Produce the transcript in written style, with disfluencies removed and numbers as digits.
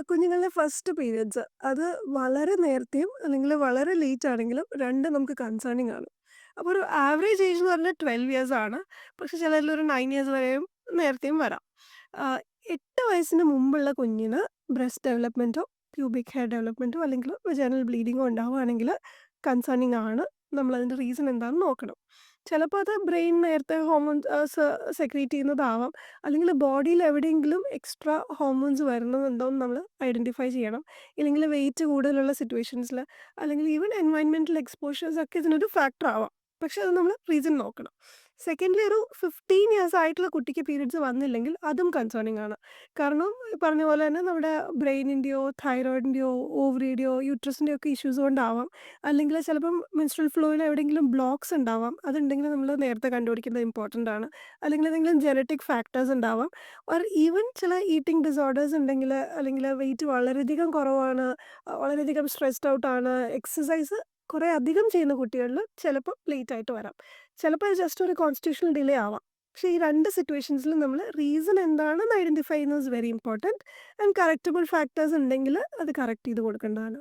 കുഞ്ഞുങ്ങളുടെ first periods അത് വളരെ നേരത്തെയും അല്ലെങ്കിൽ വളരെ ലേറ്റ് ആണെങ്കിലും രണ്ടും നമുക്ക് കൺസേണിങ് ആണ്. അപ്പോൾ ഒരു ആവറേജ് ഏജ് എന്ന് പറഞ്ഞാൽ 12 ഇയേഴ്സ് ആണ്. പക്ഷെ ചിലരിൽ ഒരു 9 ഇയേഴ്സ് വരെയും നേരത്തെയും വരാം. ആഹ് 8 വയസ്സിന് മുമ്പുള്ള കുഞ്ഞിന് ബ്രസ്റ്റ് ഡെവലപ്മെന്റോ, പ്യൂബിക് ഹെയർ ഡെവലപ്മെന്റോ അല്ലെങ്കിൽ വെജൈനൽ ബ്ലീഡിങ്ങോ ഉണ്ടാവുകയാണെങ്കിൽ കൺസേണിങ് ആണ്. നമ്മളതിന്റെ റീസൺ എന്താണെന്ന് നോക്കണം. ചിലപ്പോൾ അത് ബ്രെയിൻ നേരത്തെ ഹോർമോൺസ് സെക്രീറ്റ് ചെയ്യുന്നതാവാം. അല്ലെങ്കിൽ ബോഡിയിൽ എവിടെയെങ്കിലും എക്സ്ട്രാ ഹോർമോൺസ് വരുന്നുണ്ടോയെന്ന് നമ്മൾ ഐഡന്റിഫൈ ചെയ്യണം. ഇല്ലെങ്കിൽ വെയിറ്റ് കൂടുതലുള്ള സിറ്റുവേഷൻസിൽ അല്ലെങ്കിൽ ഈവൻ എൻവയൺമെന്റൽ എക്സ്പോഷേഴ്സ് ഒക്കെ ഇതിനൊരു ഫാക്ടർ ആവാം. പക്ഷെ അത് നമ്മൾ റീസൺ നോക്കണം. സെക്കൻഡ്ലി ഒരു 15 ഇയേഴ്സ് ആയിട്ടുള്ള കുട്ടിക്ക് പീരിയഡ്സ് വന്നില്ലെങ്കിൽ അതും കൺസേണിങ് ആണ്. കാരണം ഈ പറഞ്ഞ പോലെ തന്നെ നമ്മുടെ ബ്രെയിനിൻ്റെയോ തൈറോയിഡിൻ്റെയോ ഓവറിയുടെയോ യൂട്രസിൻ്റെയോ ഒക്കെ ഇഷ്യൂസ് കൊണ്ടാവാം. അല്ലെങ്കിൽ ചിലപ്പം മെൻസ്ട്രൽ ഫ്ലോയിൽ എവിടെയെങ്കിലും ബ്ലോക്സ് ഉണ്ടാവാം. അതുണ്ടെങ്കിൽ നമ്മൾ നേരത്തെ കണ്ടുപിടിക്കുന്നത് ഇമ്പോർട്ടൻ്റ് ആണ്. അല്ലെങ്കിൽ എന്തെങ്കിലും ജെനറ്റിക് ഫാക്ടേഴ്സ് ഉണ്ടാവാം. ഓർ ഈവൻ ചില ഈറ്റിംഗ് ഡിസോർഡേഴ്സ് ഉണ്ടെങ്കിൽ അല്ലെങ്കിൽ വെയിറ്റ് വളരെയധികം കുറവാണ്, വളരെയധികം സ്ട്രെസ്ഡ് ഔട്ട് ആണ്, എക്സസൈസ് കുറേ അധികം ചെയ്യുന്ന കുട്ടികളിൽ ചിലപ്പോൾ ലേറ്റ് ആയിട്ട് വരാം. ചിലപ്പോൾ അത് ജസ്റ്റ് ഒരു കോൺസ്റ്റിറ്റ്യൂഷണൽ ഡിലേ ആവാം. പക്ഷേ ഈ 2 സിറ്റുവേഷൻസിലും നമ്മൾ റീസൺ എന്താണെന്ന് ഐഡന്റിഫൈ ചെയ്യുന്നത് is very important. And correctable factors ഉണ്ടെങ്കിൽ അത് കറക്റ്റ് ചെയ്ത് കൊടുക്കേണ്ടതാണ്.